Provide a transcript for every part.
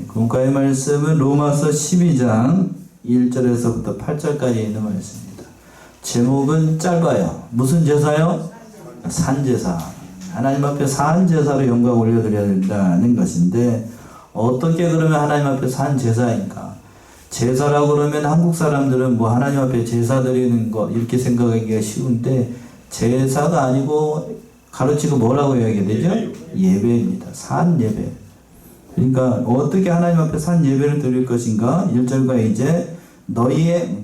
공과의 말씀은 로마서 12장 1절에서부터 8절까지 있는 말씀입니다. 제목은 짧아요. 무슨 제사요? 산제사. 하나님 앞에 산제사로 영광 올려드려야 된다는 것인데, 어떻게 그러면 하나님 앞에 산제사인가? 제사라고 그러면 한국 사람들은 뭐 하나님 앞에 제사 드리는 거 이렇게 생각하기가 쉬운데, 제사가 아니고 가르치고 뭐라고 이야기해야 되죠? 예배입니다. 산예배. 그러니까 어떻게 하나님 앞에 산예배를 드릴 것인가? 1절과 이제 너희의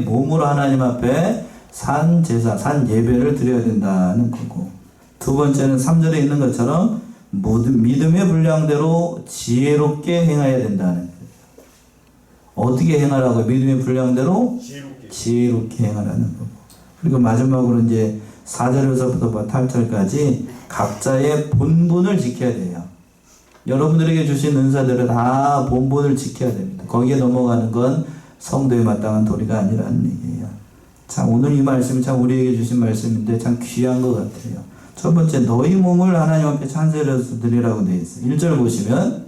몸으로 하나님 앞에 산제사, 산예배를 드려야 된다는 거고, 두 번째는 3절에 있는 것처럼 믿음의 분량대로 지혜롭게 행해야 된다는 거예요. 어떻게 행하라고? 믿음의 분량대로 지혜롭게 행하라는 거고. 그리고 마지막으로 이제 4절에서부터 8절까지 각자의 본분을 지켜야 돼요. 여러분들에게 주신 은사들을 다 본분을 지켜야 됩니다. 거기에 넘어가는 건 성도에 마땅한 도리가 아니라는 얘기예요. 참 오늘 이 말씀이 참 우리에게 주신 말씀인데 참 귀한 것 같아요. 첫 번째, 너희 몸을 하나님 앞에 찬송해서 드리라고 되어 있어요. 1절 보시면,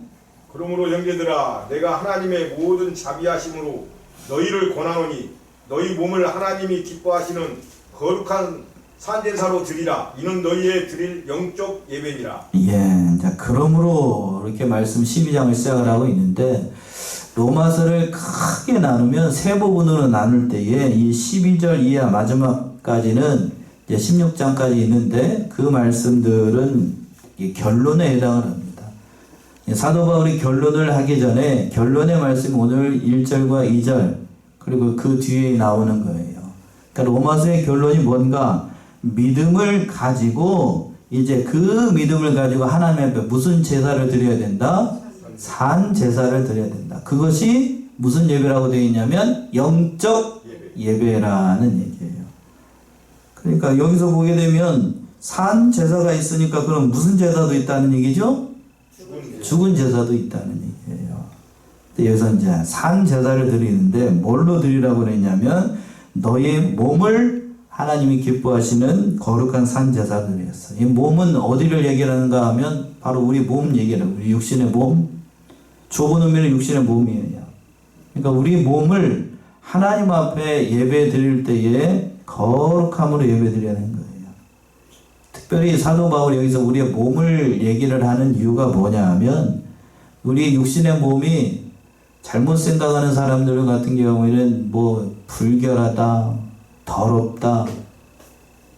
그러므로 형제들아 내가 하나님의 모든 자비하심으로 너희를 권하노니 너희 몸을 하나님이 기뻐하시는 거룩한 산제사로 드리라. 이는 너희의 드릴 영적 예배니라. 예, 자 그러므로 이렇게 말씀 12장을 시작을 하고 있는데, 로마서를 크게 나누면 세 부분으로 나눌 때에 이 12절 이하 마지막까지는 이제 16장까지 있는데, 그 말씀들은 결론에 해당을 합니다. 사도 바울이 결론을 하기 전에 결론의 말씀 오늘 1절과 2절 그리고 그 뒤에 나오는 거예요. 그러니까 로마서의 결론이 뭔가? 믿음을 가지고 이제 그 믿음을 가지고 하나님 앞에 무슨 제사를 드려야 된다? 산 제사를 드려야 된다. 그것이 무슨 예배라고 되어 있냐면 영적 예배라는 얘기예요. 그러니까 여기서 보게 되면 산 제사가 있으니까 그럼 무슨 제사도 있다는 얘기죠? 죽은 제사도 있다는 얘기예요. 근데 여기서 이제 산 제사를 드리는데 뭘로 드리라고 그랬냐면 너의 몸을 하나님이 기뻐하시는 거룩한 산 제사들이었어요. 이 몸은 어디를 얘기하는가 하면 바로 우리 몸 얘기라고. 우리 육신의 몸. 좁은 의미는 육신의 몸이에요. 그러니까 우리 몸을 하나님 앞에 예배 드릴 때에 거룩함으로 예배 드려야 하는 거예요. 특별히 사도 바울이 여기서 우리의 몸을 얘기를 하는 이유가 뭐냐 하면, 우리 육신의 몸이 잘못 생각하는 사람들 같은 경우에는 뭐 불결하다, 더럽다,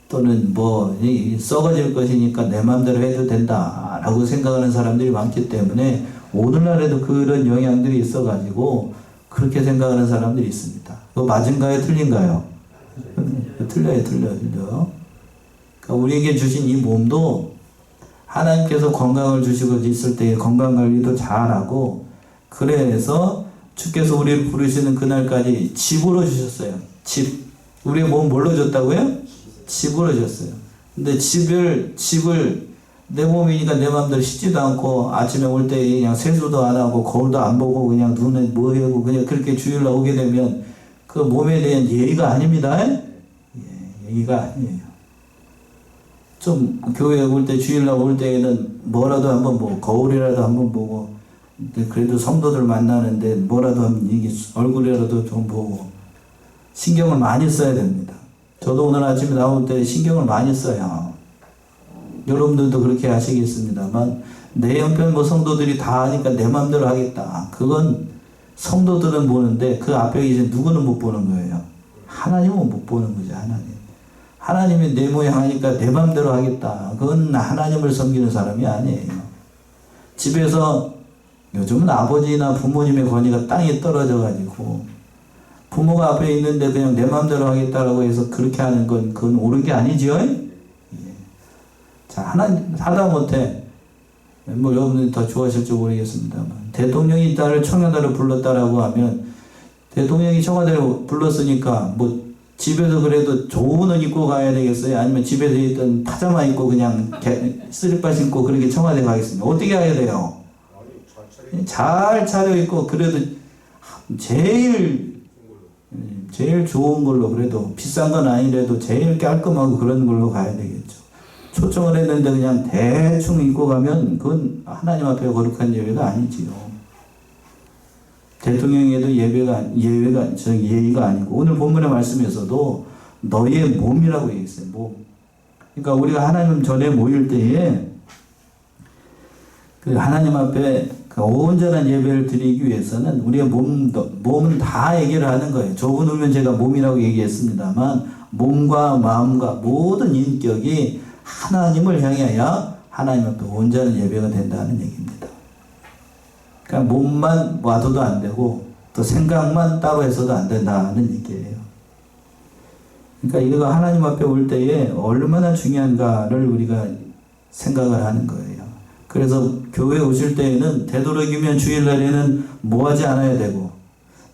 또는 뭐 썩어질 것이니까 내 마음대로 해도 된다 라고 생각하는 사람들이 많기 때문에 오늘날에도 그런 영향들이 있어가지고 그렇게 생각하는 사람들이 있습니다. 그거 맞은가요? 틀린가요? 틀려요. 그러니까 우리에게 주신 이 몸도 하나님께서 건강을 주시고 있을 때 건강관리도 잘하고, 그래서 주께서 우리를 부르시는 그날까지 집으로 주셨어요. 집. 우리의 몸 뭘로 줬다고요? 집으로 줬어요. 근데 집을 내 몸이니까 내 마음대로 씻지도 않고 아침에 올 때 그냥 세수도 안 하고 거울도 안 보고 그냥 눈에 뭐 하고 그냥 그렇게 주일날 오게 되면 그 몸에 대한 예의가 아닙니다. 예의가 아니에요. 좀 교회에 올 때 주일날 올 때에는 뭐라도 한번 보고 거울이라도 한번 보고, 그래도 성도들 만나는데 뭐라도 한번 이게 얼굴이라도 좀 보고 신경을 많이 써야 됩니다. 저도 오늘 아침에 나올 때 신경을 많이 써요. 여러분들도 그렇게 하시겠습니다만, 내 형편 뭐 성도들이 다 하니까 내 마음대로 하겠다. 그건 성도들은 보는데 그 앞에 이제 누구는 못 보는 거예요. 하나님은 못 보는 거죠. 하나님이 내 모양 하니까 내 마음대로 하겠다. 그건 하나님을 섬기는 사람이 아니에요. 집에서 요즘은 아버지나 부모님의 권위가 땅에 떨어져가지고 부모가 앞에 있는데 그냥 내 마음대로 하겠다라고 해서 그렇게 하는 건 그건 옳은 게 아니죠. 자, 하다못해 뭐 여러분들이 더 좋아하실지 모르겠습니다만, 대통령이 딸을 청와대로 불렀다라고 하면 대통령이 청와대로 불렀으니까 뭐 집에서 그래도 좋은 옷 입고 가야 되겠어요? 아니면 집에서 있던 파자마 입고 그냥 쓰리빠 신고 그렇게 청와대 가겠습니까? 어떻게 해야 돼요? 잘 차려입고 그래도 제일 좋은 걸로, 그래도 비싼 건 아니래도 제일 깔끔하고 그런 걸로 가야 되겠죠. 초청을 했는데 그냥 대충 입고 가면 그건 하나님 앞에 거룩한 예배가 아니지요. 대통령에도 예의가 아니고 오늘 본문의 말씀에서도 너희의 몸이라고 얘기했어요. 몸. 그러니까 우리가 하나님 전에 모일 때에 그 하나님 앞에 그 온전한 예배를 드리기 위해서는 우리의 몸은 다 얘기를 하는 거예요. 좁은 후면 제가 몸이라고 얘기했습니다만 몸과 마음과 모든 인격이 하나님을 향하여 하나님 앞에 온전한 예배가 된다는 얘기입니다. 그러니까 몸만 와도도 안 되고 또 생각만 따로 해서도 안 된다는 얘기예요. 그러니까 이거 하나님 앞에 올 때에 얼마나 중요한가를 우리가 생각을 하는 거예요. 그래서 교회 오실 때에는 되도록이면 주일날에는 뭐 하지 않아야 되고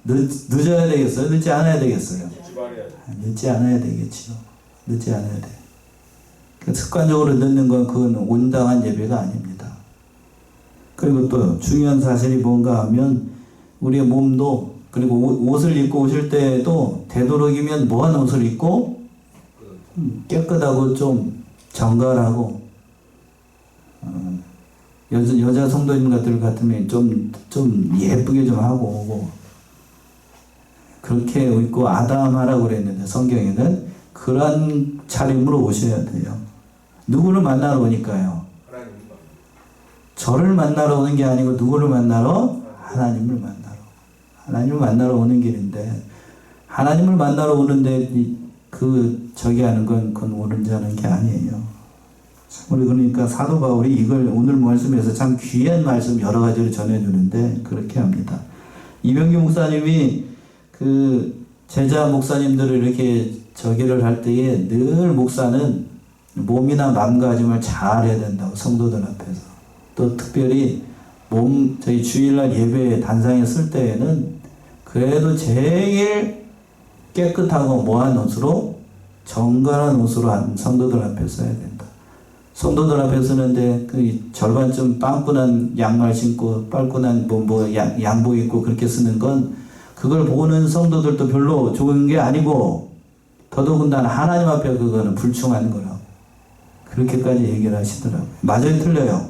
늦어야 되겠어요? 늦지 않아야 되겠어요? 늦지 않아야 되겠지요. 늦지 않아야 돼. 습관적으로 늦는 건 그건 온당한 예배가 아닙니다. 그리고 또 중요한 사실이 뭔가 하면 우리의 몸도 그리고 옷을 입고 오실 때에도 되도록이면 뭐한 옷을 입고 깨끗하고 좀 정갈하고 여자 성도님들 같으면 좀 예쁘게 좀 하고 오고 그렇게 입고 아담하라고 그랬는데 성경에는 그런 차림으로 오셔야 돼요. 누구를 만나러 오니까요? 저를 만나러 오는 게 아니고 누구를 만나러? 하나님을 만나러. 하나님을 만나러 오는 길인데 하나님을 만나러 오는데 저기 하는 건 그건 옳은지 하는 게 아니에요. 우리 그러니까 사도 바울이 이걸 오늘 말씀에서 참 귀한 말씀 여러 가지를 전해주는데 그렇게 합니다. 이병규 목사님이 그 제자 목사님들을 이렇게 저기를 할 때에 늘 목사는 몸이나 마음가짐을 잘 해야 된다고 성도들 앞에서 또 특별히 저희 주일날 예배 단상에 쓸 때에는 그래도 제일 깨끗하고 뭐한 옷으로 정갈한 옷으로 성도들 앞에 써야 된다. 성도들 앞에 쓰는데 그 절반쯤 빵꾸난 양말 신고 빨꾸난 양복 입고 그렇게 쓰는 건 그걸 보는 성도들도 별로 좋은 게 아니고 더더군다나 하나님 앞에 그거는 불충한 거라고 그렇게까지 얘기를 하시더라고요. 맞아요, 틀려요?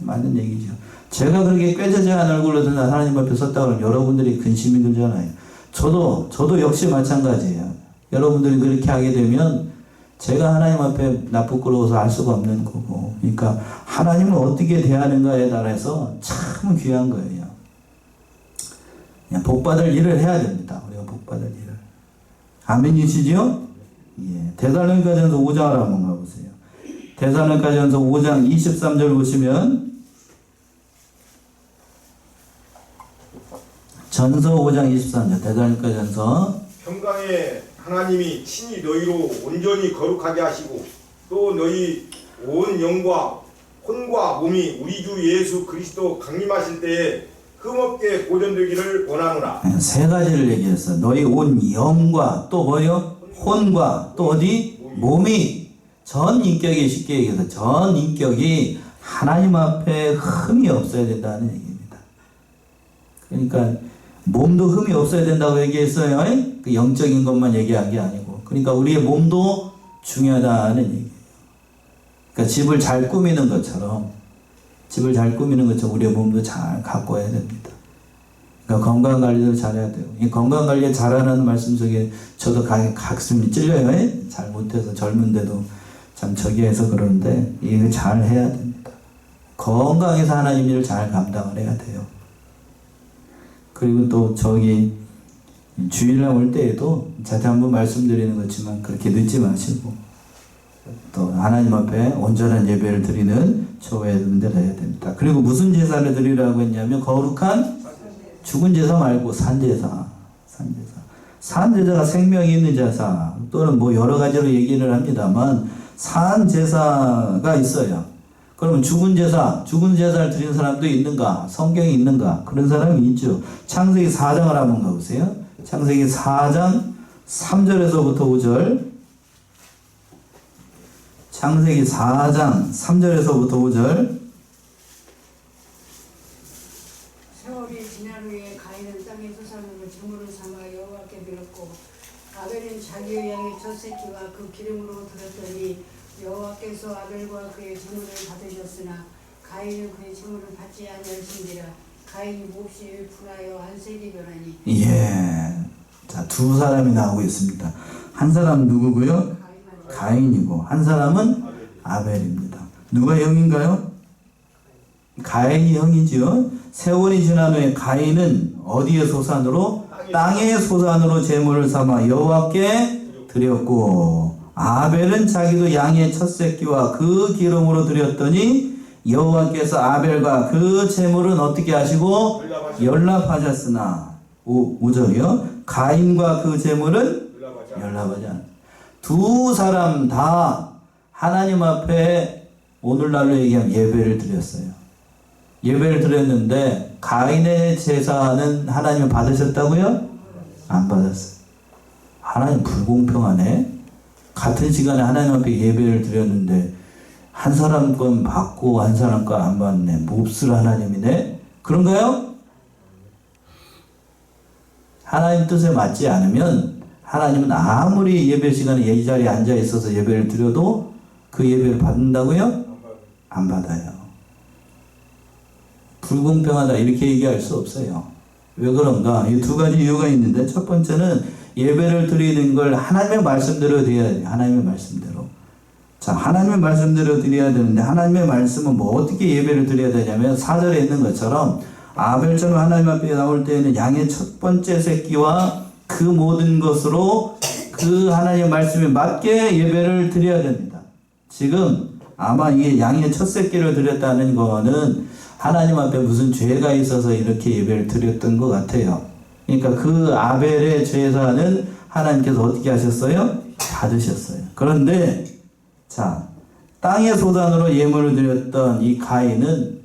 맞는 얘기죠. 제가 그렇게 꾀저저한 얼굴로 하나님 앞에 섰다 그러면 여러분들이 근심이 들잖아요. 저도 역시 마찬가지예요. 여러분들이 그렇게 하게 되면 제가 하나님 앞에 나쁘고로워서 알 수가 없는 거고, 그러니까 하나님을 어떻게 대하는가에 따라서 참 귀한 거예요. 그냥 복받을 일을 해야 됩니다. 우리가 복받을 일을. 아멘이시죠? 예. 데살로니가전서 5장을 한번 가보세요. 데살로니가전서 5장 23절 보시면 전서 5장 23절 데살로니가전서 평강에 하나님이 친히 너희로 온전히 거룩하게 하시고 또 너희 온 영과 혼과 몸이 우리 주 예수 그리스도 강림하실 때에 흠없게 보존되기를 원하노라. 세 가지를 얘기했어. 너희 온 영과 또 뭐요? 혼과 또 어디? 몸이 전 인격이 쉽게 얘기해서 전 인격이 하나님 앞에 흠이 없어야 된다는 얘기입니다. 그러니까 몸도 흠이 없어야 된다고 얘기했어요. 그 영적인 것만 얘기한 게 아니고. 그러니까 우리의 몸도 중요하다는 얘기예요. 그러니까 집을 잘 꾸미는 것처럼 우리의 몸도 잘 가꿔야 됩니다. 그러니까 건강관리도 잘해야 돼요. 이 건강관리 잘하는 말씀 속에 저도 가슴이 찔려요. 잘 못해서 젊은데도 참 저기해서 그러는데 이거 잘 해야 됩니다. 건강해서 하나님 일을 잘 감당을 해야 돼요. 그리고 또 주일날 올 때에도 자주 한번 말씀드리는 거지만 그렇게 늦지 마시고 또 하나님 앞에 온전한 예배를 드리는 교회분들 해야 됩니다. 그리고 무슨 제사를 드리라고 했냐면 거룩한 죽은 제사 말고 산제사. 산제사가 생명이 있는 제사 또는 뭐 여러 가지로 얘기를 합니다만 산제사가 있어요. 그러면 죽은 제사를 드리는 사람도 있는가? 성경이 있는가? 그런 사람이 있죠. 창세기 4장을 한번 가보세요. 창세기 4장 3절에서부터 5절. 창세기 4장 3절에서부터 5절. 세월이 지난 후에 가인은 땅에서 사람을 제물을 삼아 여호와께 드렸고 아벨은 자기의 양의 첫 새끼와 그 기름으로 드렸더니 여호와께서 아벨과 그의 제물을 받으셨으나 가인은 그의 제물을 받지 아니하신지라. 가인이 몹시 분하여 안색이 변하니. 예. 자, 두 사람이 나오고 있습니다. 한 사람 누구고요? 가인이고, 한 사람은 아벨입니다. 누가 형인가요? 가인이 형이지요. 세월이 지난 후에 가인은 어디의 소산으로? 땅의 소산으로 제물을 삼아 여호와께 드렸고, 아벨은 자기도 양의 첫 새끼와 그 기름으로 드렸더니 여호와께서 아벨과 그 제물은 어떻게 하시고 연락하셨으나 5절이요. 가인과 그 제물은 연락하지 않았다. 두 사람 다 하나님 앞에 오늘날로 얘기하면 예배를 드렸어요. 예배를 드렸는데 가인의 제사는 하나님 받으셨다고요? 안 받았어요. 하나님 불공평하네. 같은 시간에 하나님 앞에 예배를 드렸는데 한 사람 건 받고 한 사람 건 안 받네. 몹쓸 하나님이네. 그런가요? 하나님 뜻에 맞지 않으면 하나님은 아무리 예배 시간에 이 자리에 앉아 있어서 예배를 드려도 그 예배를 받는다고요? 안 받아요. 불공평하다 이렇게 얘기할 수 없어요. 왜 그런가? 이 두 가지 이유가 있는데, 첫 번째는 예배를 드리는 걸 하나님의 말씀대로 드려야 돼요. 하나님의 말씀대로. 자, 하나님의 말씀대로 드려야 되는데, 하나님의 말씀은 뭐 어떻게 예배를 드려야 되냐면 4절에 있는 것처럼 아벨처럼 하나님 앞에 나올 때에는 양의 첫 번째 새끼와 그 모든 것으로 그 하나님의 말씀에 맞게 예배를 드려야 됩니다. 지금 아마 이게 양의 첫 새끼를 드렸다는 거는 하나님 앞에 무슨 죄가 있어서 이렇게 예배를 드렸던 것 같아요. 그러니까 그 아벨의 제사는 하나님께서 어떻게 하셨어요? 받으셨어요. 그런데 자, 땅의 소산으로 예물을 드렸던 이 가인은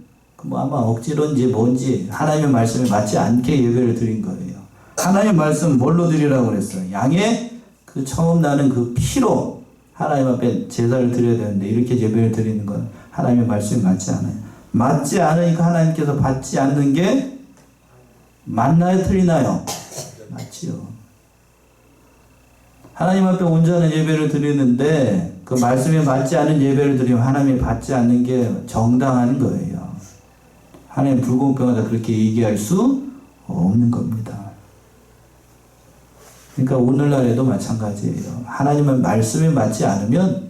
뭐 아마 억지로인지 뭔지 하나님의 말씀에 맞지 않게 예배를 드린 거예요. 하나님의 말씀 뭘로 드리라고 그랬어요? 양의 그 처음 나는 그 피로 하나님 앞에 제사를 드려야 되는데 이렇게 예배를 드리는 건 하나님의 말씀에 맞지 않아요. 맞지 않으니까 하나님께서 받지 않는 게 맞나요? 틀리나요? 맞지요. 하나님 앞에 온전한 예배를 드리는데 그 말씀에 맞지 않은 예배를 드리면 하나님이 받지 않는 게 정당한 거예요. 하나님 불공평하다 그렇게 얘기할 수 없는 겁니다. 그러니까 오늘날에도 마찬가지예요. 하나님의 말씀에 맞지 않으면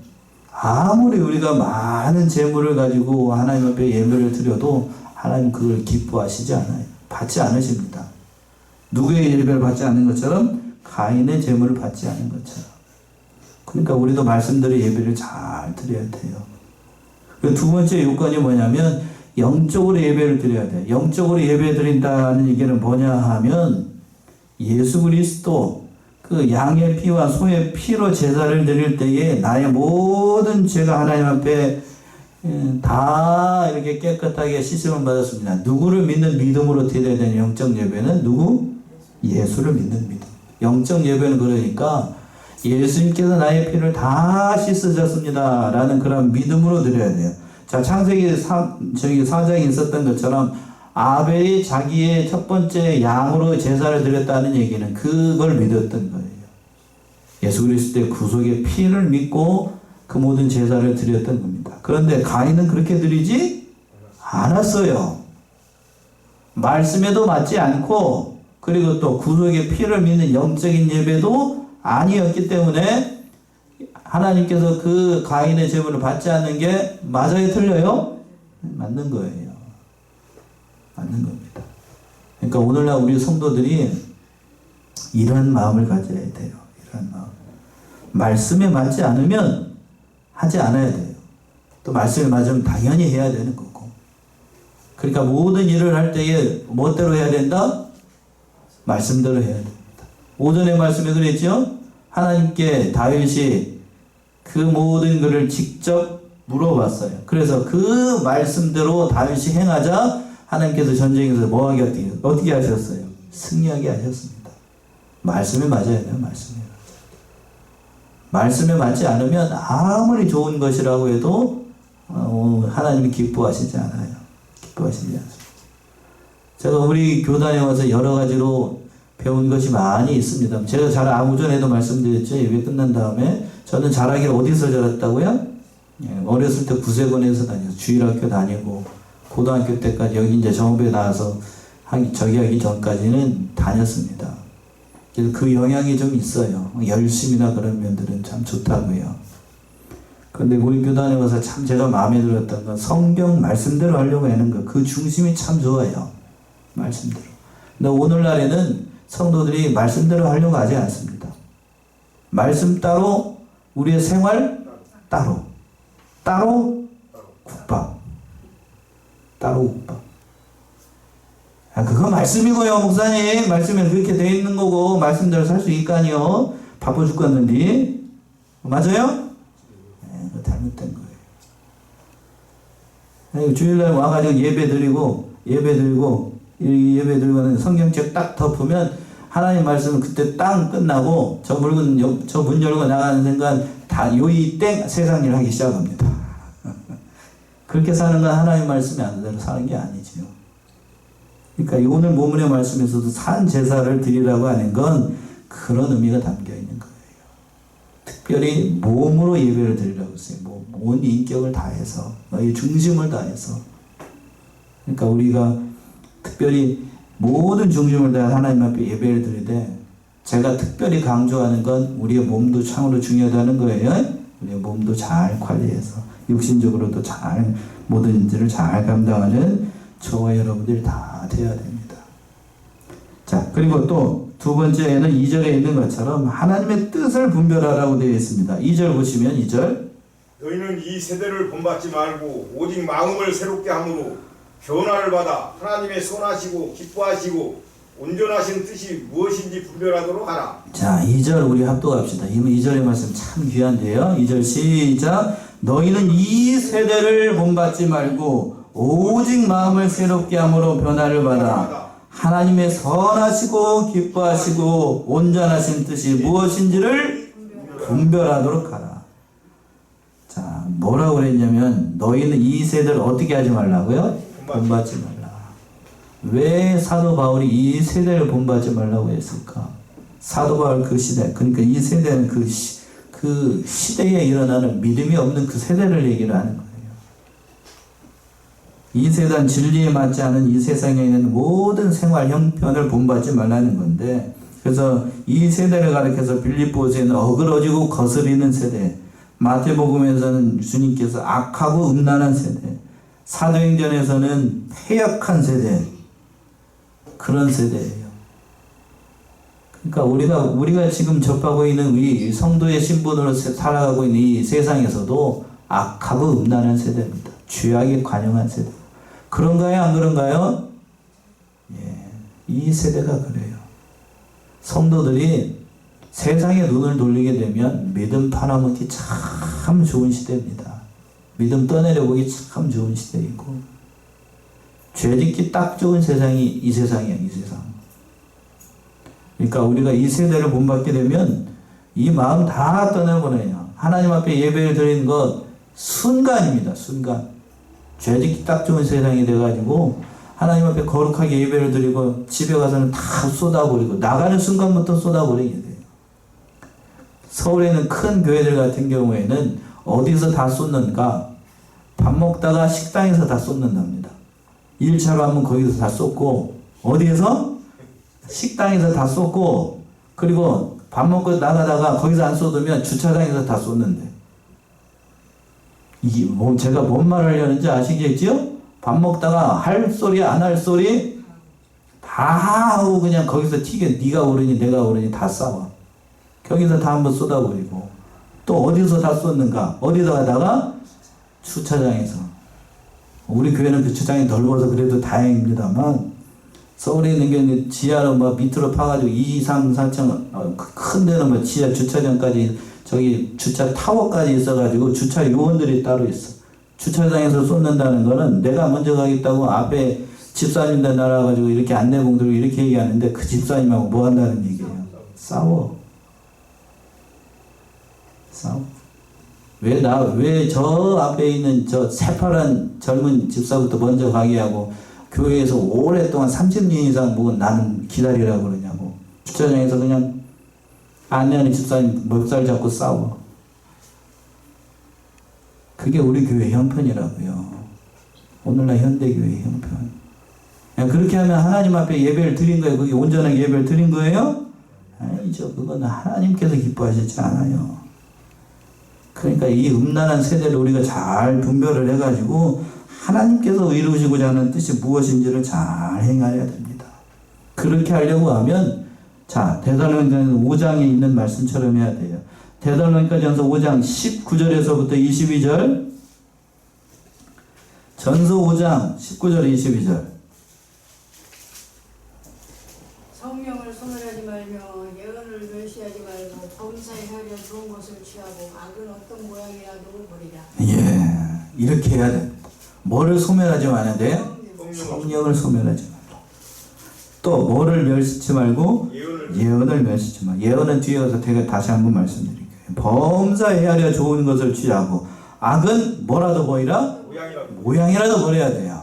아무리 우리가 많은 재물을 가지고 하나님 앞에 예배를 드려도 하나님 그걸 기뻐하시지 않아요. 받지 않으십니다. 누구의 예배를 받지 않는 것처럼 가인의 재물을 받지 않은 것처럼. 그러니까 우리도 말씀대로 예배를 잘 드려야 돼요. 두 번째 요건이 뭐냐면 영적으로 예배를 드려야 돼요. 영적으로 예배 드린다는 얘기는 뭐냐 하면 예수 그리스도 그 양의 피와 소의 피로 제사를 드릴 때에 나의 모든 죄가 하나님 앞에 다 이렇게 깨끗하게 씻음을 받았습니다. 누구를 믿는 믿음으로 드려야 되는 영적 예배는 누구? 예수를 믿는 믿음. 영적 예배는 그러니까 예수님께서 나의 피를 다 씻으셨습니다 라는 그런 믿음으로 드려야 돼요. 자, 창세기 4장에 있었던 것처럼 아벨이 자기의 첫 번째 양으로 제사를 드렸다는 얘기는 그걸 믿었던 거예요. 예수 그리스도의 구속의 피를 믿고 그 모든 제사를 드렸던 겁니다. 그런데 가인은 그렇게 드리지 않았어요. 말씀에도 맞지 않고 그리고 또 구속의 피를 믿는 영적인 예배도 아니었기 때문에 하나님께서 그 가인의 제물을 받지 않는 게 맞아요? 틀려요? 맞는 거예요. 맞는 겁니다. 그러니까 오늘날 우리 성도들이 이런 마음을 가져야 돼요. 이런 마음. 말씀에 맞지 않으면 하지 않아야 돼요. 또 말씀에 맞으면 당연히 해야 되는 거고. 그러니까 모든 일을 할 때에 뭐대로 해야 된다? 말씀대로 해야 됩니다. 오전의 말씀에 그랬죠? 하나님께 다윗이 그 모든 것을 직접 물어봤어요. 그래서 그 말씀대로 다윗이 행하자 하나님께서 전쟁에서 뭐하게 어떻게 하셨어요? 승리하게 하셨습니다. 말씀에 맞아야 돼요. 말씀에 맞지 않으면 아무리 좋은 것이라고 해도 하나님이 기뻐하시지 않아요. 기뻐하시지 않습니다. 제가 우리 교단에 와서 여러 가지로 배운 것이 많이 있습니다. 제가 오전에도 말씀드렸죠. 예배 끝난 다음에 저는 자라기를 어디서 자랐다고요? 예, 어렸을 때 구세군에서 다녔어. 주일학교 다니고 고등학교 때까지 여기 이제 정읍에 나와서 저기 하기 전까지는 다녔습니다. 그래서 그 영향이 좀 있어요. 열심이나 그런 면들은 참 좋다고요. 그런데 우리 교단에 와서 참 제가 마음에 들었던 건 성경 말씀대로 하려고 하는 거. 그 중심이 참 좋아요. 말씀대로. 근데 오늘날에는 성도들이 말씀대로 하려고 하지 않습니다. 말씀 따로, 우리의 생활 따로. 따로 국밥. 따로 국밥. 그거 말씀이고요, 목사님. 말씀에 그렇게 되어 있는 거고, 말씀대로 살 수 있까니요. 바빠 죽겠는데. 맞아요? 네, 그거 잘못된 거예요. 주일날 와가지고 예배 드리고는 성경책 딱 덮으면 하나님 말씀은 그때 딱 끝나고 저 문 열고 나가는 순간 다 요이 땡 세상 일 하기 시작합니다. 그렇게 사는 건 하나님 말씀이 안 대로 사는 게 아니지요. 그러니까 오늘 본문의 말씀에서도 산 제사를 드리라고 하는 건 그런 의미가 담겨 있는 거예요. 특별히 몸으로 예배를 드리라고 했어요. 온 인격을 다해서, 너의 중심을 다해서. 그러니까 우리가 특별히 모든 중심을 다해 하나님 앞에 예배를 드리되, 제가 특별히 강조하는 건 우리의 몸도 참으로 중요하다는 거예요. 우리의 몸도 잘 관리해서 육신적으로도 잘 모든 일들을 잘 감당하는 저와 여러분들이 다 되어야 됩니다. 자, 그리고 또 두 번째는 2절에 있는 것처럼 하나님의 뜻을 분별하라고 되어 있습니다. 2절 보시면 2절. 너희는 이 세대를 본받지 말고 오직 마음을 새롭게 함으로 변화를 받아 하나님의 선하시고 기뻐하시고 온전하신 뜻이 무엇인지 분별하도록 하라. 자, 2절 우리 합독합시다. 2절의 말씀 참 귀한데요. 2절 시작. 너희는 이 세대를 본받지 말고 오직 마음을 새롭게 함으로 변화를 받아 하나님의 선하시고 기뻐하시고 온전하신 뜻이 무엇인지를 분별하도록 하라. 자, 뭐라고 그랬냐면 너희는 이 세대를 어떻게 하지 말라고요? 본받지 말라. 왜 사도 바울이 이 세대를 본받지 말라고 했을까? 사도 바울 그 시대, 그러니까 이 세대는 그 시대에 일어나는 믿음이 없는 그 세대를 얘기를 하는 거예요. 이 세상 진리에 맞지 않은 이 세상에 있는 모든 생활 형편을 본받지 말라는 건데, 그래서 이 세대를 가리켜서 빌립보서에는 어그러지고 거스리는 세대, 마태복음에서는 주님께서 악하고 음란한 세대, 사도행전에서는 패역한 세대, 그런 세대예요. 그러니까 우리가 지금 접하고 있는 이 성도의 신분으로 살아가고 있는 이 세상에서도 악하고 음란한 세대입니다. 죄악에 관영한 세대. 그런가요? 안 그런가요? 예, 이 세대가 그래요. 성도들이 세상에 눈을 돌리게 되면 믿음 팔아먹기 참 좋은 시대입니다. 믿음 떠내려보기 참 좋은 시대이고, 죄짓기 딱 좋은 세상이 이 세상이에요. 이 세상. 그러니까 우리가 이 세대를 본받게 되면 이 마음 다 떠내보내요. 하나님 앞에 예배를 드리는 것 순간입니다. 순간. 죄짓기 딱 좋은 세상이 돼가지고 하나님 앞에 거룩하게 예배를 드리고 집에 가서는 다 쏟아버리고 나가는 순간부터 쏟아버리게 돼요. 서울에는 큰 교회들 같은 경우에는 어디서 다 쏟는가? 밥 먹다가 식당에서 다 쏟는답니다. 1차로 하면 거기서 다 쏟고, 어디에서? 식당에서 다 쏟고, 그리고 밥 먹고 나가다가 거기서 안 쏟으면 주차장에서 다 쏟는데, 이게 제가 뭔 말 하려는지 아시겠지요? 밥 먹다가 할 소리 안 할 소리 다 하고 그냥 거기서 튀게, 네가 오르니 내가 오르니 다 싸워. 거기서 다 한번 쏟아버리고, 또 어디서 다 쏟는가? 어디서 하다가 주차장에서. 우리 교회는 주차장이 넓어서 그래도 다행입니다만, 서울에 있는 게 지하로 밑으로 파가지고 2, 3, 4층 큰 데는 지하 주차장까지, 저기 주차 타워까지 있어가지고 주차 요원들이 따로 있어. 주차장에서 쏟는다는 거는 내가 먼저 가겠다고 앞에 집사님들 나와가지고 이렇게 안내봉 들고 이렇게 얘기하는데, 그 집사님하고 뭐 한다는 얘기예요? 싸워. 왜 저 앞에 있는 저 새파란 젊은 집사부터 먼저 가게 하고 교회에서 오랫동안 30년 이상 묵은 나는 기다리라고 그러냐고. 주차장에서 그냥 안내하는 집사님 멱살 잡고 싸워. 그게 우리 교회 형편이라고요. 오늘날 현대교회 형편. 그렇게 하면 하나님 앞에 예배를 드린 거예요. 그게 온전하게 예배를 드린 거예요? 아니죠. 그건 하나님께서 기뻐하시지 않아요. 그러니까 이 음란한 세대를 우리가 잘 분별을 해가지고 하나님께서 이루시고자 하는 뜻이 무엇인지를 잘 행하여야 됩니다. 그렇게 하려고 하면 자, 데살로니가전서 5장에 있는 말씀처럼 해야 돼요. 데살로니가전서 5장 19절에서부터 22절, 전서 5장 19절 22절. 성령을 소멸하지 말며 예언을 멸시하지 말고 범사에 하려 좋은 것을 취하고 악은 어떤 모양이라도 버리라. 예, 이렇게 해야 돼. 뭐를 소멸하지 말아야 돼요? 성령을 소멸하지 말고. 또 뭐를 멸시치 말고? 예언을 멸시치 말고. 예언은 뒤에 가서 제가 다시 한번 말씀드릴게요. 범사에 하려 좋은 것을 취하고 악은 뭐라도 보이라? 모양이라도 버려야 돼요.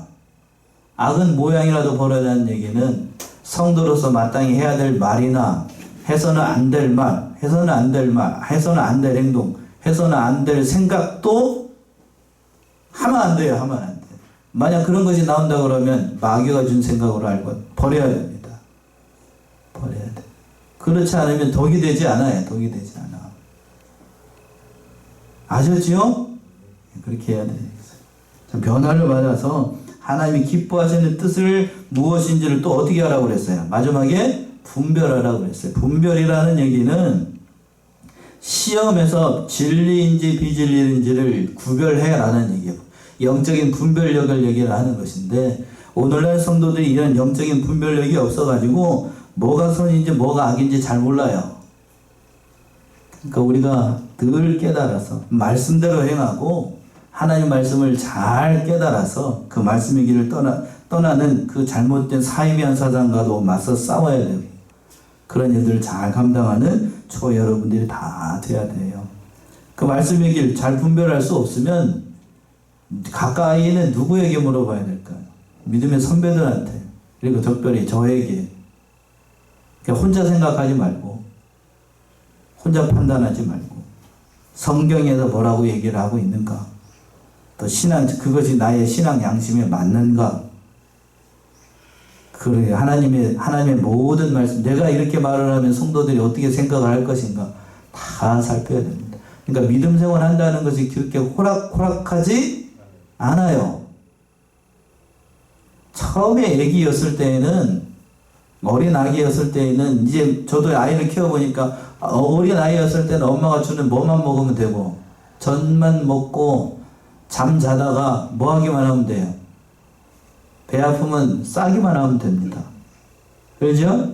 악은 모양이라도 버려야하는 얘기는 성도로서 마땅히 해야 될 말이나 해서는 안 될 말, 해서는 안 될 말, 해서는 안 될 행동, 해서는 안 될 생각도 하면 안 돼요. 하면 안 돼요. 만약 그런 것이 나온다 그러면 마귀가 준 생각으로 알고 버려야 됩니다. 버려야 돼. 그렇지 않으면 덕이 되지 않아요. 덕이 되지 않아. 아셨지요? 그렇게 해야 되겠어요. 변화를 받아서 하나님이 기뻐하시는 뜻을 무엇인지를 또 어떻게 하라고 그랬어요? 마지막에 분별하라고 그랬어요. 분별이라는 얘기는 시험에서 진리인지 비진리인지를 구별해라는 얘기예요. 영적인 분별력을 얘기를 하는 것인데 오늘날 성도들이 이런 영적인 분별력이 없어가지고 뭐가 선인지 뭐가 악인지 잘 몰라요. 그러니까 우리가 늘 깨달아서 말씀대로 행하고 하나님 말씀을 잘 깨달아서 그 말씀의 길을 떠나는 그 잘못된 사이비한 사상과도 맞서 싸워야 돼요. 그런 일들을 잘 감당하는 저 여러분들이 다 돼야 돼요. 그 말씀의 길 잘 분별할 수 없으면 가까이는 누구에게 물어봐야 될까요? 믿음의 선배들한테, 그리고 특별히 저에게. 그러니까 혼자 생각하지 말고 혼자 판단하지 말고 성경에서 뭐라고 얘기를 하고 있는가, 또 신앙, 그것이 나의 신앙 양심에 맞는가. 그래, 하나님의 모든 말씀, 내가 이렇게 말을 하면 성도들이 어떻게 생각을 할 것인가 다 살펴야 됩니다. 그러니까 믿음 생활 한다는 것이 그렇게 호락호락하지 않아요. 처음에 애기였을 때에는, 어린 아기였을 때에는, 이제 저도 아이를 키워보니까 어린 아이였을 때는 엄마가 주는 뭐만 먹으면 되고 전만 먹고 잠 자다가 뭐 하기만 하면 돼요? 배 아프면 싸기만 하면 됩니다. 그렇죠?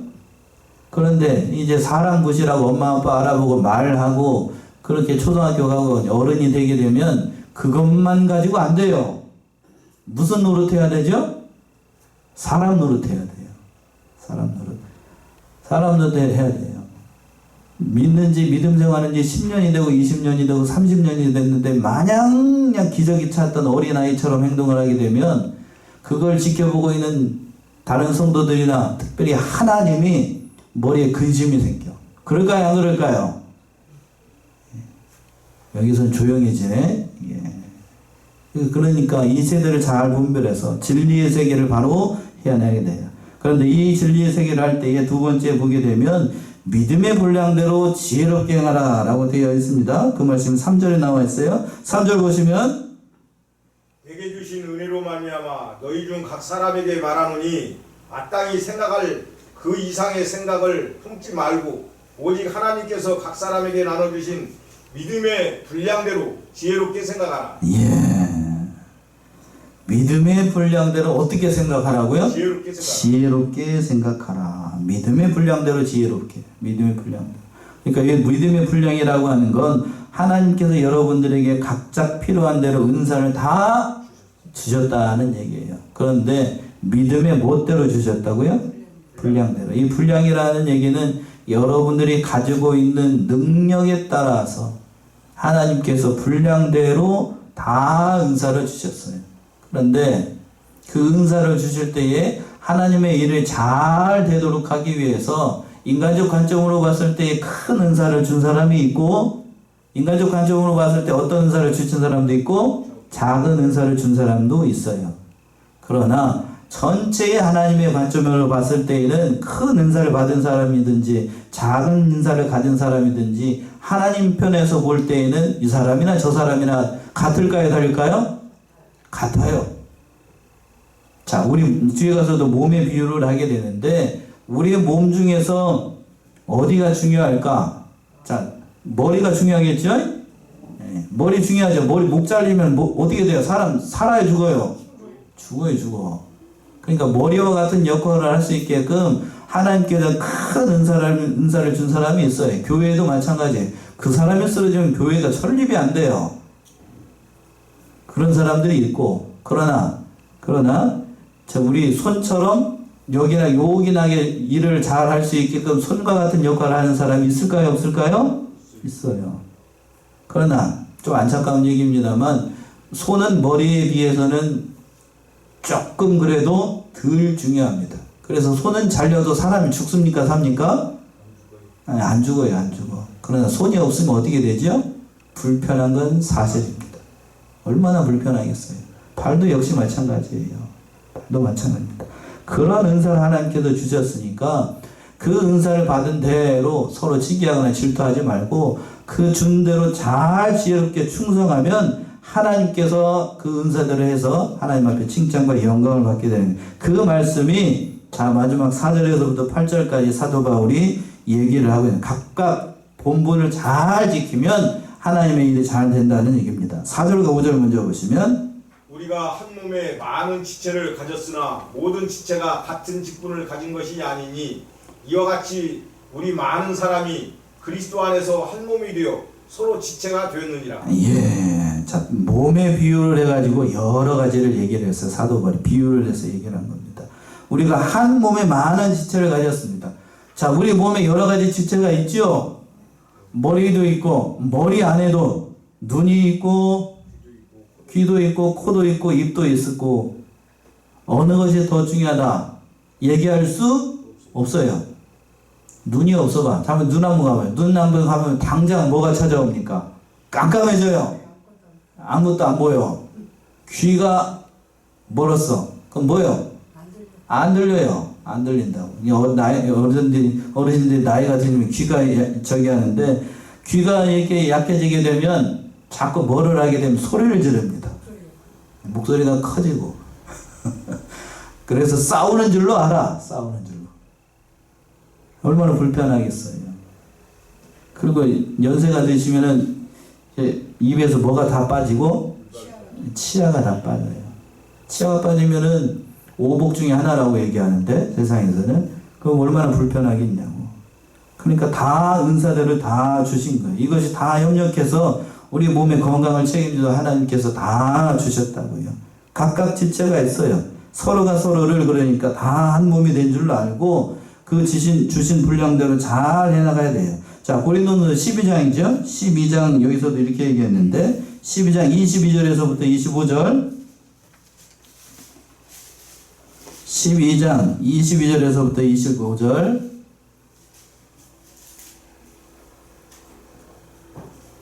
그런데 이제 사람 구실하고 엄마 아빠 알아보고 말하고 그렇게 초등학교 가고 어른이 되게 되면 그것만 가지고 안 돼요. 무슨 노릇해야 되죠? 사람 노릇해야 돼요. 사람 노릇해야 돼요. 믿는지 믿음 생활하는지 10년이 되고 20년이 되고 30년이 됐는데 마냥 그냥 기저귀 찼던 어린아이처럼 행동을 하게 되면 그걸 지켜보고 있는 다른 성도들이나 특별히 하나님이 머리에 근심이 생겨. 그럴까요? 안 그럴까요? 여기서는 조용해지네. 예. 그러니까 이 세대를 잘 분별해서 진리의 세계를 바로 해야하게 돼요. 그런데 이 진리의 세계를 할 때에 두 번째 보게 되면 믿음의 분량대로 지혜롭게 행하라 라고 되어 있습니다. 그 말씀 3절에 나와 있어요. 3절 보시면 내게 주신 은혜로 말미암아 너희 중 각 사람에게 말하노니 마땅히 생각할 그 이상의 생각을 품지 말고 오직 하나님께서 각 사람에게 나눠주신 믿음의 분량대로 지혜롭게 생각하라. 예. 믿음의 분량대로 어떻게 생각하라고요? 지혜롭게 생각하라. 믿음의 분량대로 지혜롭게. 믿음의 분량대로. 그러니까 이 믿음의 분량이라고 하는 건 하나님께서 여러분들에게 각자 필요한 대로 은사를 다 주셨다는 얘기예요. 그런데 믿음의 무엇대로 주셨다고요? 분량대로. 이 분량이라는 얘기는 여러분들이 가지고 있는 능력에 따라서 하나님께서 분량대로 다 은사를 주셨어요. 그런데 그 은사를 주실 때에 하나님의 일을 잘 되도록 하기 위해서 인간적 관점으로 봤을 때에 큰 은사를 준 사람이 있고 인간적 관점으로 봤을 때 어떤 은사를 주신 사람도 있고 작은 은사를 준 사람도 있어요. 그러나 전체의 하나님의 관점으로 봤을 때에는 큰 은사를 받은 사람이든지 작은 은사를 가진 사람이든지 하나님 편에서 볼 때에는 이 사람이나 저 사람이나 같을까요, 다를까요? 같아요. 자, 우리 뒤에 가서도 몸의 비유를 하게 되는데 우리의 몸 중에서 어디가 중요할까? 자, 머리가 중요하겠죠? 네, 머리 중요하죠. 머리 목 잘리면 어떻게 돼요? 사람 살아요, 죽어요? 죽어요, 죽어. 그러니까 머리와 같은 역할을 할 수 있게끔 하나님께서 큰 은사를 준 사람이 있어요. 교회도 마찬가지예요. 그 사람이 쓰러지면 교회가 설립이 안 돼요. 그런 사람들이 있고, 그러나 우리 손처럼 여기나 요긴하게 일을 잘 할 수 있게끔 손과 같은 역할을 하는 사람이 있을까요, 없을까요? 있어요. 그러나 좀 안타까운 얘기입니다만 손은 머리에 비해서는 조금 그래도 덜 중요합니다. 그래서 손은 잘려도 사람이 죽습니까, 삽니까? 아니, 안 죽어요, 안 죽어. 그러나 손이 없으면 어떻게 되죠? 불편한 건 사실입니다. 얼마나 불편하겠어요. 발도 역시 마찬가지예요. 발도 마찬가지입니다. 그런 은사를 하나님께서 주셨으니까 그 은사를 받은 대로 서로 시기하거나 질투하지 말고 그 준 대로 잘 지혜롭게 충성하면 하나님께서 그 은사들을 해서 하나님 앞에 칭찬과 영광을 받게 되는 그 말씀이 자 마지막 4절에서부터 8절까지 사도 바울이 얘기를 하고 있는 각각 본분을 잘 지키면 하나님의 일이 잘 된다는 얘기입니다. 4절과 5절 먼저 보시면 우리가 한 몸에 많은 지체를 가졌으나 모든 지체가 같은 직분을 가진 것이 아니니 이와 같이 우리 많은 사람이 그리스도 안에서 한 몸이 되어 서로 지체가 되었느니라. 예, 자 몸의 비유를 해가지고 여러 가지를 얘기를 했어요. 사도 바울이 비유를 해서 얘기를 한 겁니다. 우리가 한 몸에 많은 지체를 가졌습니다. 자, 우리 몸에 여러 가지 지체가 있죠. 머리도 있고 머리 안에도 눈이 있고 귀도 있고 코도 있고 입도 있고 어느 것이 더 중요하다 얘기할 수 없어요. 눈이 없어봐. 잠깐 눈 한번 가봐요. 눈 한번 가면 당장 뭐가 찾아옵니까? 깜깜해져요. 아무것도 안 보여. 귀가 멀었어. 그럼 뭐요? 안 들려요. 안 들린다고. 어르신들이 나이가 들면 귀가 저기 하는데 귀가 이렇게 약해지게 되면 자꾸 뭐를 하게 되면 소리를 지릅니다. 목소리가 커지고. 그래서 싸우는 줄로 알아. 싸우는 줄로. 얼마나 불편하겠어요. 그리고 연세가 드시면은 입에서 뭐가 다 빠지고 치아가 다 빠져요. 치아가 빠지면은 오복 중에 하나라고 얘기하는데 세상에서는 그럼 얼마나 불편하겠냐고. 그러니까 다 은사들을 다 주신 거예요. 이것이 다 협력해서 우리 몸의 건강을 책임져 하나님께서 다 주셨다고요. 각각 지체가 있어요. 서로가 서로를 그러니까 다 한 몸이 된 줄로 알고 그 주신 분량대로 잘 해나가야 돼요. 자, 고린도서 12장이죠. 12장 여기서도 이렇게 얘기했는데 12장 22절에서부터 25절 12장 22절에서부터 25절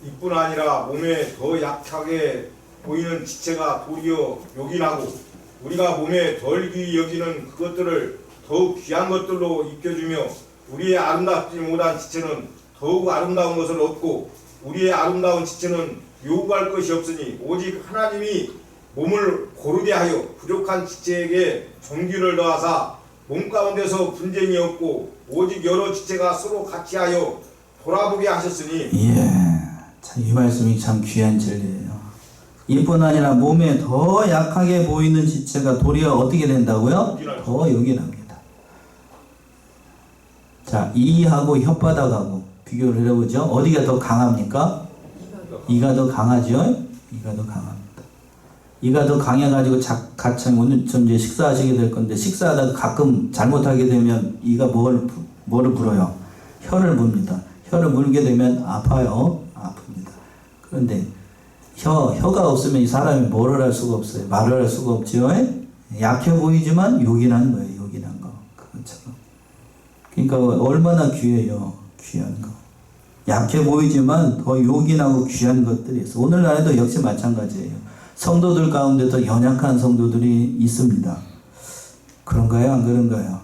이뿐 아니라 몸에 더 약하게 보이는 지체가 도리어 요긴하고 우리가 몸에 덜 귀히 여기는 그것들을 더욱 귀한 것들로 입혀주며 우리의 아름답지 못한 지체는 더욱 아름다운 것을 얻고 우리의 아름다운 지체는 요구할 것이 없으니 오직 하나님이 몸을 고르게 하여 부족한 지체에게 종기를 더하사 몸 가운데서 분쟁이 없고 오직 여러 지체가 서로 같이 하여 돌아보게 하셨으니 예, 참 이 말씀이 참 귀한 진리예요. 이뿐 아니라 몸에 더 약하게 보이는 지체가 도리어 어떻게 된다고요? 더 요긴합니다. 자, 이하고 혓바닥하고 비교를 해보죠. 어디가 더 강합니까? 이가 더 강하죠? 이가 더 강합니다. 이가 더 강해가지고 가참 오늘 좀 이제 식사하시게 될 건데 식사하다가 가끔 잘못하게 되면 이가 뭐를 불어요? 혀를 뭅니다. 혀를 물게 되면 아파요. 아픕니다. 그런데 혀가 없으면 이 사람이 뭐를 할 수가 없어요. 말을 할 수가 없죠. 약해 보이지만 요긴한 거예요. 요긴한 거. 그것처럼. 그러니까 얼마나 귀해요. 귀한 거. 약해 보이지만 더 요긴하고 귀한 것들이 있어. 오늘날에도 역시 마찬가지예요. 성도들 가운데도 연약한 성도들이 있습니다. 그런가요? 안 그런가요?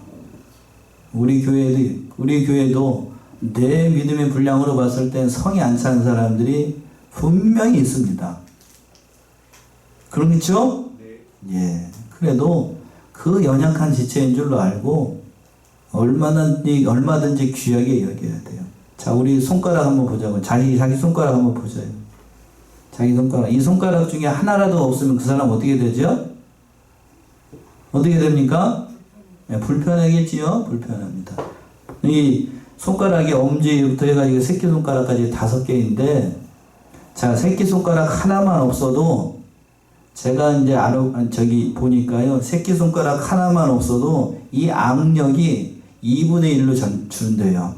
우리 교회도 내 믿음의 분량으로 봤을 땐 성이 안 차는 사람들이 분명히 있습니다. 그렇죠? 네. 예. 그래도 그 연약한 지체인 줄로 알고 얼마든지 귀하게 여겨야 돼요. 자, 우리 손가락 한번 보자고. 자기 손가락 한번 보자요. 자기 손가락. 이 손가락 중에 하나라도 없으면 그 사람 어떻게 되죠? 어떻게 됩니까? 네, 불편하겠지요? 불편합니다. 이 손가락이 엄지부터 해가지고 새끼손가락까지 5개인데, 자, 새끼손가락 하나만 없어도, 제가 이제 보니까요, 새끼손가락 하나만 없어도 이 악력이 2분의 1로 준대요.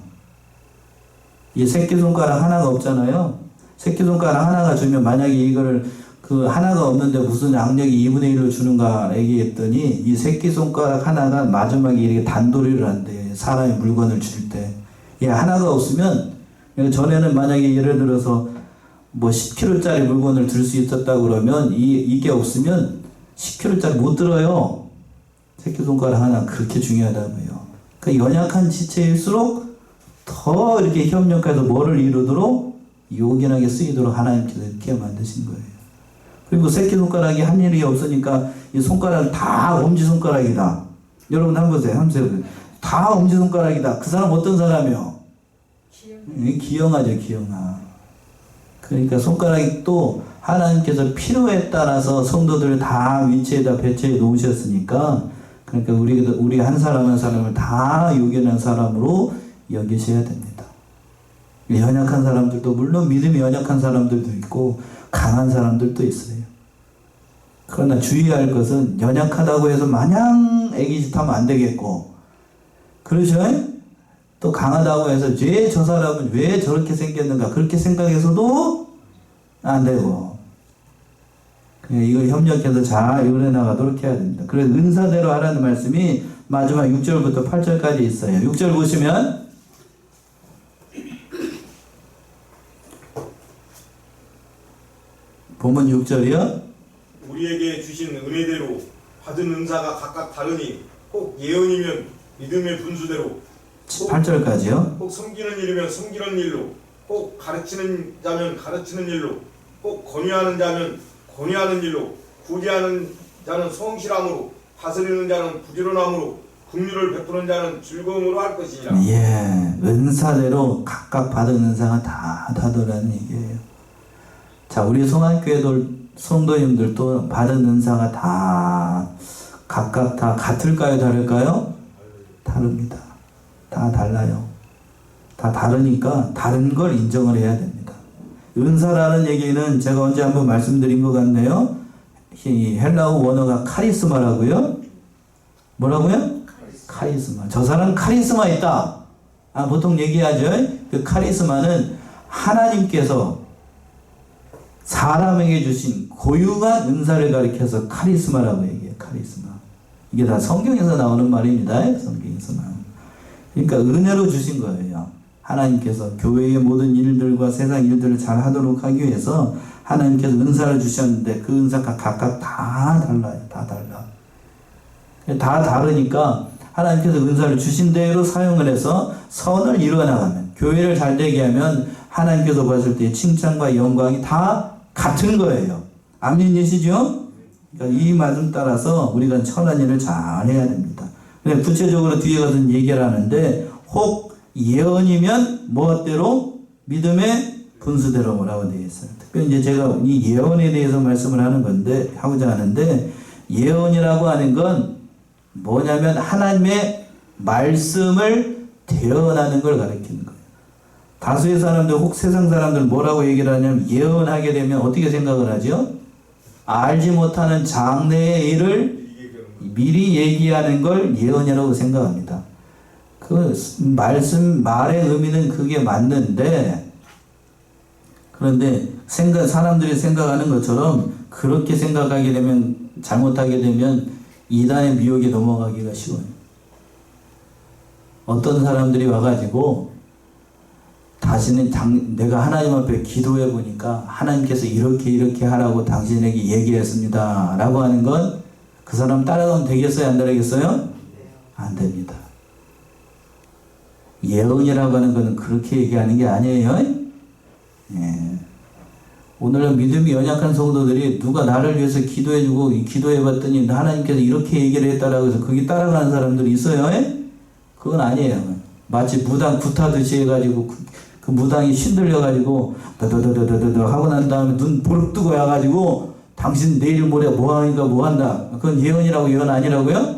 이 새끼손가락 하나가 없잖아요. 새끼손가락 하나가 주면 만약에 이거를 그 하나가 없는데 무슨 악력이 2분의 1로 주는가 얘기했더니 이 새끼손가락 하나가 마지막에 이렇게 단도리를 한대. 사람이 물건을 줄 때. 이 하나가 없으면 전에는 만약에 예를 들어서 뭐 10kg짜리 물건을 들 수 있었다 그러면 이게 없으면 10kg짜리 못 들어요. 새끼손가락 하나 그렇게 중요하다고요. 그러니까 연약한 지체일수록 더 이렇게 협력해서 뭐를 이루도록 요긴하게 쓰이도록 하나님께서 이렇게 만드신 거예요. 그리고 새끼손가락이 한 일이 없으니까 이 손가락 다 엄지손가락이다. 여러분 한번 보세요. 다 엄지손가락이다. 그 사람 어떤 사람이요? 기형아죠, 기형아. 그러니까 손가락이 또 하나님께서 필요에 따라서 성도들을 다 위치에다 배치해 놓으셨으니까 그러니까 우리 한 사람 한 사람을 다 요긴한 사람으로 여기셔야 됩니다. 연약한 사람들도 물론 믿음이 연약한 사람들도 있고 강한 사람들도 있어요. 그러나 주의할 것은 연약하다고 해서 마냥 애기짓하면 안 되겠고, 그렇죠? 또 강하다고 해서 왜 저 사람은 왜 저렇게 생겼는가 그렇게 생각해서도 안 되고, 그냥 이걸 협력해서 잘 이끌어 나가도록 해야 됩니다. 그래서 은사대로 하라는 말씀이 마지막 6절부터 8절까지 있어요. 6절 보시면 본문 6절이요. 우리에게 주신 은혜대로 받은 은사가 각각 다르니 혹 예언이면 믿음의 분수대로 8절까지요. 혹 섬기는 일이면 섬기는 일로 혹 가르치는 자면 가르치는 일로 혹 권유하는 자면 권유하는 일로 구제하는 자는 성실함으로 다스리는 자는 부지런함으로 긍휼을 베푸는 자는 즐거움으로 할 것이니라. 예, 은사대로 각각 받은 은사가 다 다르다는 얘기예요. 자, 우리 성안교회도 성도님들도 받은 은사가 다 각각 다 같을까요, 다를까요? 다릅니다. 다 달라요. 다 다르니까 다른 걸 인정을 해야 됩니다. 은사라는 얘기는 제가 언제 한번 말씀드린 것 같네요. 이 헬라어 원어가 카리스마라고요. 뭐라고요? 카리스마. 저 사람 카리스마 있다. 보통 얘기하죠. 그 카리스마는 하나님께서 사람에게 주신 고유한 은사를 가리켜서 카리스마라고 얘기해요. 카리스마. 이게 다 성경에서 나오는 말입니다. 성경에서 나오는. 그러니까 은혜로 주신 거예요. 하나님께서 교회의 모든 일들과 세상 일들을 잘 하도록 하기 위해서 하나님께서 은사를 주셨는데 그 은사가 각각 다 달라요. 다 달라. 다 다르니까 하나님께서 은사를 주신 대로 사용을 해서 선을 이루어나가면, 교회를 잘 되게 하면 하나님께서 봤을 때 칭찬과 영광이 다 같은 거예요. 아멘이시죠? 그러니까 이 말씀 따라서 우리가 천한 일을 잘 해야 됩니다. 구체적으로 뒤에 가서 얘기를 하는데, 혹 예언이면 무엇대로? 믿음의 분수대로 뭐라고 되어 있어요. 특별히 이제 제가 이 예언에 대해서 말씀을 하고자 하는데, 예언이라고 하는 건 뭐냐면 하나님의 말씀을 대언하는 걸 가리키는 거예요. 다수의 사람들, 혹 세상 사람들 뭐라고 얘기를 하냐면, 예언하게 되면 어떻게 생각을 하죠? 알지 못하는 장래의 일을 미리 얘기하는 걸 예언이라고 생각합니다. 그 말의 의미는 그게 맞는데, 그런데 사람들이 생각하는 것처럼 그렇게 생각하게 되면, 잘못하게 되면 이단의 미혹에 넘어가기가 쉬워요. 어떤 사람들이 와가지고 다 내가 하나님 앞에 기도해 보니까 하나님께서 이렇게 하라고 당신에게 얘기했습니다 라고 하는 건 그 사람 따라가면 되겠어요? 안 되겠어요? 안 됩니다. 예언이라고 하는 것은 그렇게 얘기하는 게 아니에요. 예. 오늘은 믿음이 연약한 성도들이 누가 나를 위해서 기도해주고 기도해봤더니 하나님께서 이렇게 얘기를 했다라고 해서 거기 따라가는 사람들이 있어요. 그건 아니에요. 마치 무당 굿하듯이 해가지고 그 무당이 신들려가지고 더더더더더더 하고 난 다음에 눈 보륵 뜨고 와가지고 당신 내일 모레 뭐 하니까 뭐 한다. 그건 예언이라고 예언 아니라고요?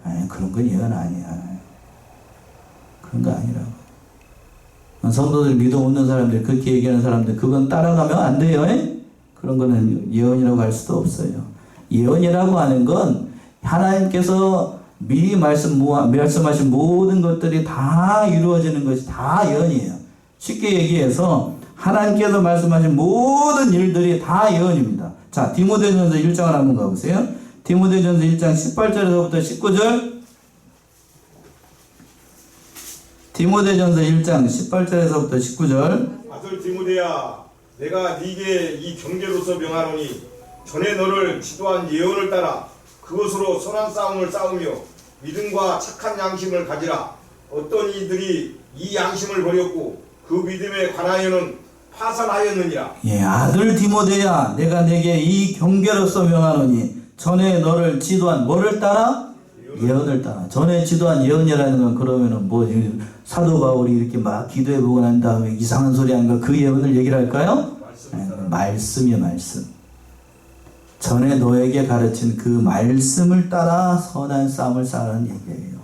아니, 그런 건 예언 아니야. 그런 거 아니라고. 성도들 믿음 없는 사람들, 그렇게 얘기하는 사람들, 그건 따라가면 안 돼요. 그런 거는 예언이라고 할 수도 없어요. 예언이라고 하는 건 하나님께서 미리 말씀하신 모든 것들이 다 이루어지는 것이 다 예언이에요. 쉽게 얘기해서 하나님께서 말씀하신 모든 일들이 다 예언입니다. 자, 디모데전서 1장을 한번 가보세요. 디모데전서 1장 18절에서부터 19절. 디모데전서 1장 18절에서부터 19절. 아들 디모데야, 내가 네게 이 경계로서 명하노니 전에 너를 지도한 예언을 따라 그것으로 선한 싸움을 싸우며 믿음과 착한 양심을 가지라. 어떤 이들이 이 양심을 버렸고 그 믿음에 관하여는 파산하였느니라. 예, 아들 디모데야, 내가 내게 이 경계로서 명하노니 전에 너를 지도한 뭐를 따라? 예언을 따라. 전에 지도한 예언이라는 건 그러면은 뭐 사도 바울이 이렇게 막 기도해보고 난 다음에 이상한 소리 한 거 그 예언을 얘기를 할까요? 말씀이요, 말씀. 전에 너에게 가르친 그 말씀을 따라 선한 싸움을 싸라는 얘기예요.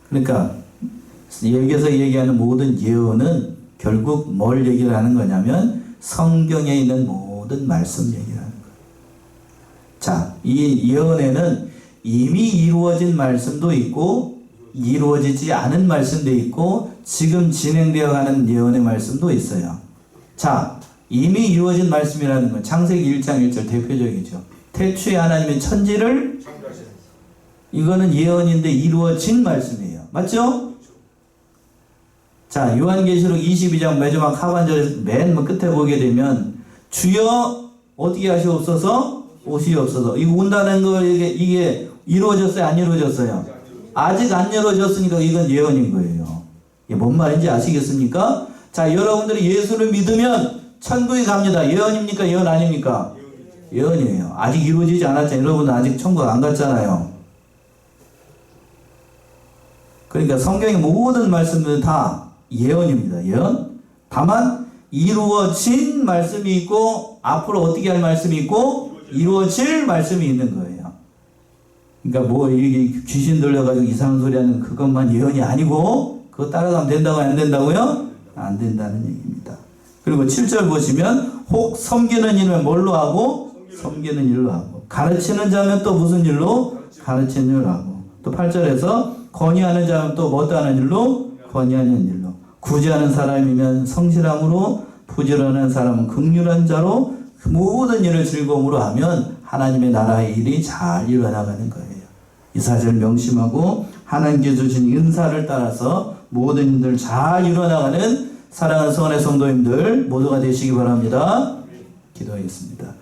그러니까 여기서 얘기하는 모든 예언은 결국 뭘 얘기를 하는 거냐면 성경에 있는 모든 말씀 얘기를 하는 거예요. 자, 이 예언에는 이미 이루어진 말씀도 있고 이루어지지 않은 말씀도 있고 지금 진행되어 가는 예언의 말씀도 있어요. 자, 이미 이루어진 말씀이라는 건 창세기 1장 1절 대표적이죠. 태초에 하나님의 천지를 이거는 예언인데 이루어진 말씀이에요. 맞죠? 자, 요한계시록 22장 마지막 하반절에서 맨 끝에 보게 되면 주여 어떻게 하시옵소서 오시옵소서. 이거 온다는 거 이게 이루어졌어요? 안 이루어졌어요? 아직 안 이루어졌으니까 이건 예언인 거예요. 이게 뭔 말인지 아시겠습니까? 자, 여러분들이 예수를 믿으면 천국에 갑니다. 예언입니까? 예언 아닙니까? 예언이에요. 아직 이루어지지 않았잖아요. 여러분은 아직 천국 안 갔잖아요. 그러니까 성경의 모든 말씀들은 다 예언입니다. 예언. 다만 이루어진 말씀이 있고 앞으로 어떻게 할 말씀이 있고 이루어질 말씀이 있는 거예요. 그러니까 뭐 이게 귀신 들려가지고 이상한 소리 하는 그것만 예언이 아니고 그거 따라가면 된다고 안 된다고요? 안 된다는 얘기입니다. 그리고 7절 보시면 혹 섬기는 일은 뭘로 하고? 섬기는 일로 하고. 가르치는 자면 또 무슨 일로? 가르치는 일로 하고. 또 8절에서 건의하는 자면 또 뭐 하는 일로? 건의하는 일로. 구제하는 사람이면 성실함으로, 부지런한 사람은 긍휼한 자로 모든 일을 즐거움으로 하면 하나님의 나라의 일이 잘 일어나가는 거예요. 이 사실을 명심하고 하나님께 주신 은사를 따라서 모든 일들 잘 일어나가는 사랑하는 성원의 성도님들 모두가 되시기 바랍니다. 기도하겠습니다.